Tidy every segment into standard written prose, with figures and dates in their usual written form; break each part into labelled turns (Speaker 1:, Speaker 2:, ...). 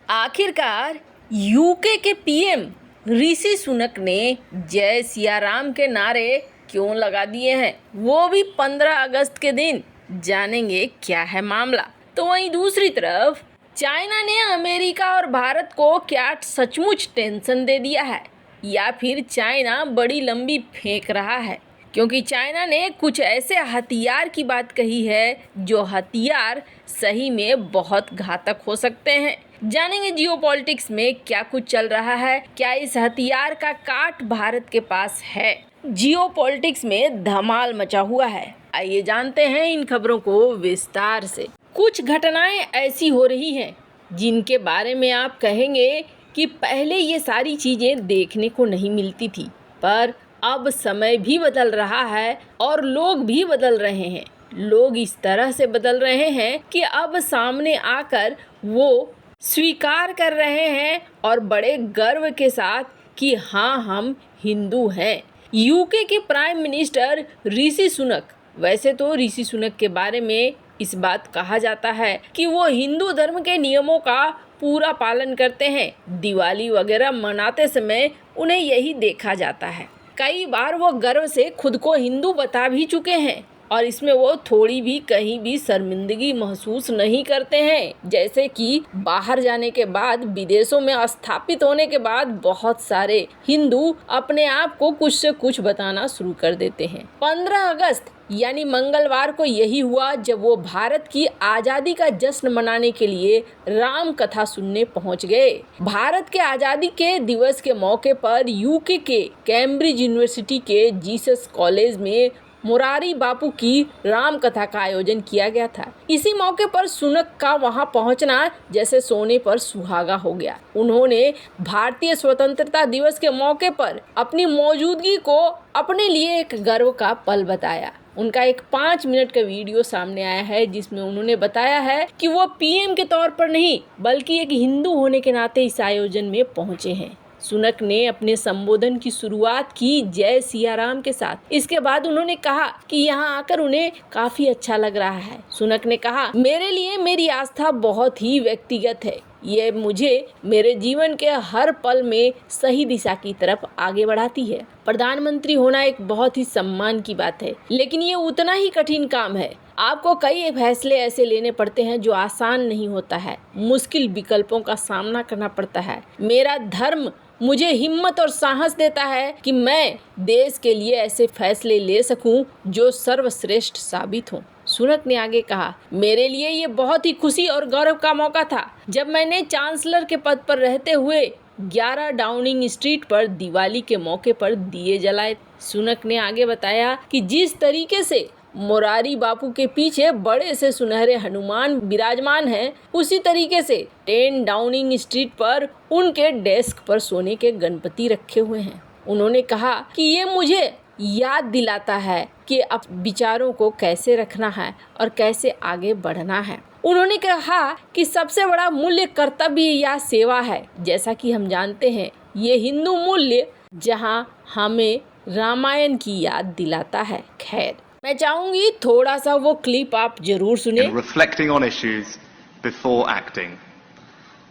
Speaker 1: आखिरकार यूके के पीएम ऋषि सुनक ने जय सिया राम के नारे क्यों लगा दिए हैं, वो भी 15 अगस्त के दिन। जानेंगे क्या है मामला। तो वहीं दूसरी तरफ चाइना ने अमेरिका और भारत को क्या सचमुच टेंशन दे दिया है, या फिर चाइना बड़ी लंबी फेंक रहा है, क्योंकि चाइना ने कुछ ऐसे हथियार की बात कही है जो हथियार सही में बहुत घातक हो सकते हैं। जानेंगे जियोपॉलिटिक्स में क्या कुछ चल रहा है, क्या इस हथियार का काट भारत के पास है। जियोपॉलिटिक्स में धमाल मचा हुआ है। आइए जानते हैं इन खबरों को विस्तार से। कुछ घटनाएं ऐसी हो रही हैं जिनके बारे में आप कहेंगे कि पहले ये सारी चीजें देखने को नहीं मिलती थी, पर अब समय भी बदल रहा है और लोग भी बदल रहे हैं। लोग इस तरह से बदल रहे हैं कि अब सामने आकर वो स्वीकार कर रहे हैं और बड़े गर्व के साथ कि हाँ, हम हिंदू हैं। यूके के प्राइम मिनिस्टर ऋषि सुनक, वैसे तो ऋषि सुनक के बारे में इस बात कहा जाता है कि वो हिंदू धर्म के नियमों का पूरा पालन करते हैं। दिवाली वगैरह मनाते समय उन्हें यही देखा जाता है। कई बार वो गर्व से खुद को हिंदू बता भी चुके हैं और इसमें वो थोड़ी भी कहीं भी शर्मिंदगी महसूस नहीं करते हैं। जैसे कि बाहर जाने के बाद, विदेशों में स्थापित होने के बाद बहुत सारे हिंदू अपने आप को कुछ से कुछ बताना शुरू कर देते हैं। 15 अगस्त यानी मंगलवार को यही हुआ जब वो भारत की आज़ादी का जश्न मनाने के लिए राम कथा सुनने पहुंच गए। भारत के आज़ादी के दिवस के मौके पर यूके के कैम्ब्रिज यूनिवर्सिटी के जीसस कॉलेज में मुरारी बापू की राम कथा का आयोजन किया गया था। इसी मौके पर सुनक का वहां पहुंचना जैसे सोने पर सुहागा हो गया। उन्होंने भारतीय स्वतंत्रता दिवस के मौके पर अपनी मौजूदगी को अपने लिए एक गर्व का पल बताया। उनका एक 5 मिनट का वीडियो सामने आया है जिसमें उन्होंने बताया है कि वो पीएम के तौर पर नहीं बल्कि एक हिंदू होने के नाते इस आयोजन में पहुंचे हैं। सुनक ने अपने संबोधन की शुरुआत की जय सिया राम के साथ। इसके बाद उन्होंने कहा कि यहाँ आकर उन्हें काफी अच्छा लग रहा है। सुनक ने कहा, मेरे लिए मेरी आस्था बहुत ही व्यक्तिगत है। ये मुझे मेरे जीवन के हर पल में सही दिशा की तरफ आगे बढ़ाती है। प्रधानमंत्री होना एक बहुत ही सम्मान की बात है, लेकिन ये उतना ही कठिन काम है। आपको कई फैसले ऐसे लेने पड़ते हैं जो आसान नहीं होता है। मुश्किल विकल्पों का सामना करना पड़ता है। मेरा धर्म मुझे हिम्मत और साहस देता है कि मैं देश के लिए ऐसे फैसले ले सकूं जो सर्वश्रेष्ठ साबित हों। सुनक ने आगे कहा, मेरे लिए ये बहुत ही खुशी और गौरव का मौका था जब मैंने चांसलर के पद पर रहते हुए 11 डाउनिंग स्ट्रीट पर दिवाली के मौके पर दिए जलाए। सुनक ने आगे बताया कि जिस तरीके से मोरारी बापू के पीछे बड़े से सुनहरे हनुमान विराजमान हैं, उसी तरीके से 10 डाउनिंग स्ट्रीट पर उनके डेस्क पर सोने के गणपति रखे हुए हैं। उन्होंने कहा कि ये मुझे याद दिलाता है कि अब विचारों को कैसे रखना है और कैसे आगे बढ़ना है। उन्होंने कहा कि सबसे बड़ा मूल्य कर्तव्य या सेवा है। जैसा कि हम जानते हैं, ये हिंदू मूल्य जहां हमें रामायण की याद दिलाता है। खैर, मैं चाहूंगी थोड़ा सा वो क्लिप आप जरूर सुने।
Speaker 2: Reflecting on issues before acting.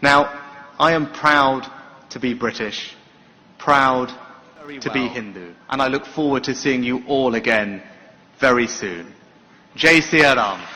Speaker 2: Now, I am proud to be British, proud to be Hindu, and I look forward to seeing you all again very soon. Jai Siya Ram.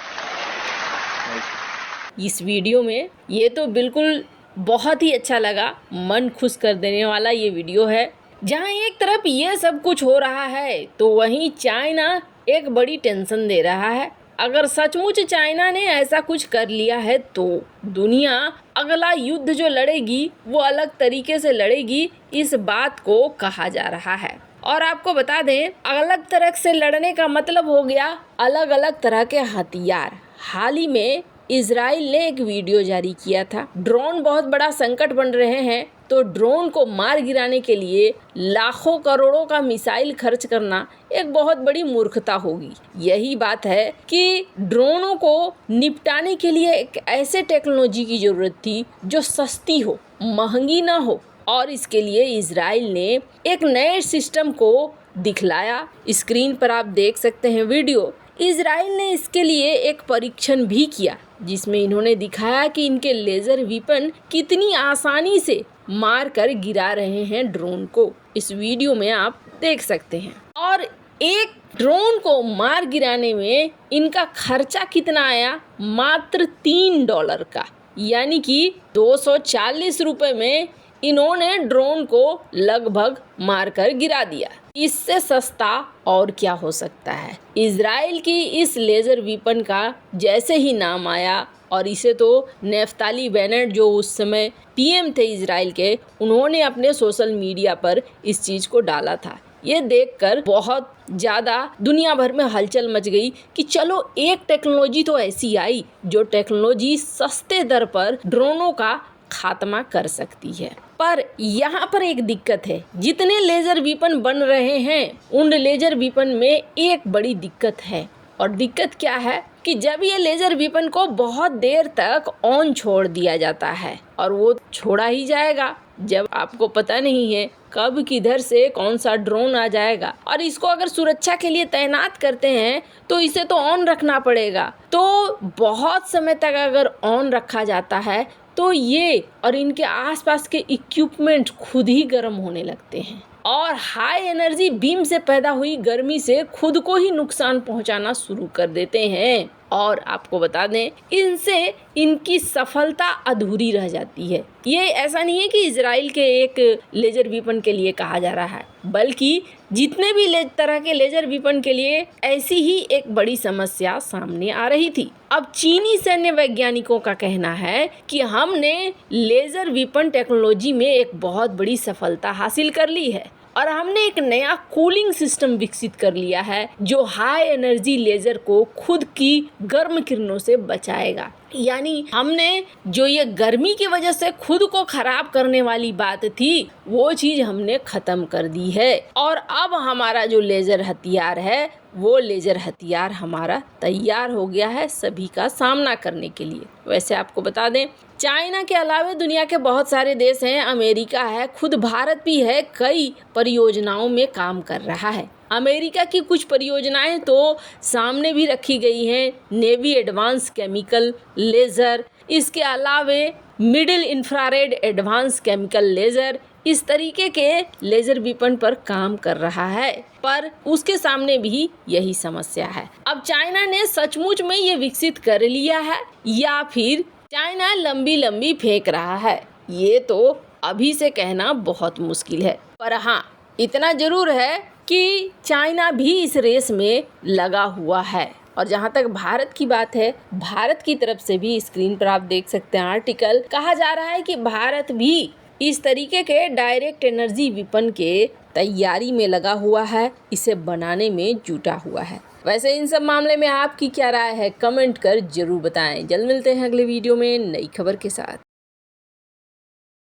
Speaker 1: इस video में ये तो बिल्कुल बहुत ही अच्छा लगा, मन खुश कर देने वाला ये वीडियो है, जहाँ एक तरफ ये सब कुछ हो रहा है तो वहीं चाइना एक बड़ी टेंशन दे रहा है। अगर सचमुच चाइना ने ऐसा कुछ कर लिया है तो दुनिया अगला युद्ध जो लड़ेगी वो अलग तरीके से लड़ेगी, इस बात को कहा जा रहा है। और आपको बता दें, अलग तरह से लड़ने का मतलब हो गया अलग अलग तरह के हथियार। हाल ही में इजराइल ने एक वीडियो जारी किया था। ड्रोन बहुत बड़ा संकट बन रहे हैं, तो ड्रोन को मार गिराने के लिए लाखों करोड़ों का मिसाइल खर्च करना एक बहुत बड़ी मूर्खता होगी। यही बात है कि ड्रोनों को निपटाने के लिए एक ऐसे टेक्नोलॉजी की जरूरत थी जो सस्ती हो, महंगी ना हो, और इसके लिए इजराइल ने एक नए सिस्टम को दिखलाया। स्क्रीन पर आप देख सकते हैं वीडियो। इजराइल ने इसके लिए एक परीक्षण भी किया जिसमें इन्होंने दिखाया कि इनके लेजर वेपन कितनी आसानी से मार कर गिरा रहे हैं ड्रोन को। इस वीडियो में आप देख सकते हैं। और एक ड्रोन को मार गिराने में इनका खर्चा कितना आया, मात्र $3 का, यानी कि 240 रुपए में इन्होंने ड्रोन को लगभग मारकर गिरा दिया। इससे सस्ता और क्या हो सकता है। इजराइल की इस लेज़र वेपन का जैसे ही नाम आया, और इसे तो नेफ्ताली बेनेट जो उस समय पीएम थे इजराइल के, उन्होंने अपने सोशल मीडिया पर इस चीज़ को डाला था। ये देखकर बहुत ज़्यादा दुनिया भर में हलचल मच गई कि चलो एक टेक्नोलॉजी तो ऐसी आई जो टेक्नोलॉजी सस्ते दर पर ड्रोनों का खात्मा कर सकती है। पर यहाँ पर एक दिक्कत है, जितने लेज़र वेपन बन रहे हैं उन लेज़र वेपन में एक बड़ी दिक्कत है। और दिक्कत क्या है कि जब ये लेज़र वेपन को बहुत देर तक ऑन छोड़ दिया जाता है, और वो छोड़ा ही जाएगा जब आपको पता नहीं है कब किधर से कौन सा ड्रोन आ जाएगा, और इसको अगर सुरक्षा के लिए तैनात करते हैं तो इसे तो ऑन रखना पड़ेगा। तो बहुत समय तक अगर ऑन रखा जाता है तो ये और इनके आसपास के इक्विपमेंट खुद ही गर्म होने लगते हैं, और हाई एनर्जी बीम से पैदा हुई गर्मी से खुद को ही नुकसान पहुंचाना शुरू कर देते हैं। और आपको बता दें, इनसे इनकी सफलता अधूरी रह जाती है। ये ऐसा नहीं है कि इजराइल के एक लेज़र वेपन के लिए कहा जा रहा है, बल्कि जितने भी तरह के लेज़र वेपन के लिए ऐसी ही एक बड़ी समस्या सामने आ रही थी। अब चीनी सैन्य वैज्ञानिकों का कहना है कि हमने लेज़र वेपन टेक्नोलॉजी में एक बहुत बड़ी सफलता हासिल कर ली है, और हमने एक नया कूलिंग सिस्टम विकसित कर लिया है जो हाई एनर्जी लेज़र को खुद की गर्म किरणों से बचाएगा। यानी हमने जो ये गर्मी की वजह से खुद को खराब करने वाली बात थी, वो चीज़ हमने ख़त्म कर दी है, और अब हमारा जो लेज़र हथियार है वो लेज़र हथियार हमारा तैयार हो गया है सभी का सामना करने के लिए। वैसे आपको बता दें, चाइना के अलावा दुनिया के बहुत सारे देश हैं, अमेरिका है, खुद भारत भी है, कई परियोजनाओं में काम कर रहा है। अमेरिका की कुछ परियोजनाएं तो सामने भी रखी गई हैं, नेवी एडवांस केमिकल लेज़र, इसके अलावे middle infrared advance chemical laser, इस तरीके के लेज़र वेपन पर काम कर रहा है। पर उसके सामने भी यही समस्या है। अब चाइना ने सचमुच में ये विकसित कर लिया है या फिर चाइना लंबी लंबी फेंक रहा है, ये तो अभी से कहना बहुत मुश्किल है। पर हाँ, इतना जरूर है कि चाइना भी इस रेस में लगा हुआ है। और जहाँ तक भारत की बात है, भारत की तरफ से भी स्क्रीन पर आप देख सकते हैं आर्टिकल, कहा जा रहा है कि भारत भी इस तरीके के डायरेक्ट एनर्जी वेपन के तैयारी में लगा हुआ है, इसे बनाने में जुटा हुआ है। वैसे इन सब मामले में आपकी क्या राय है, कमेंट कर जरूर बताएं। जल्द मिलते हैं अगले वीडियो में नई खबर के साथ।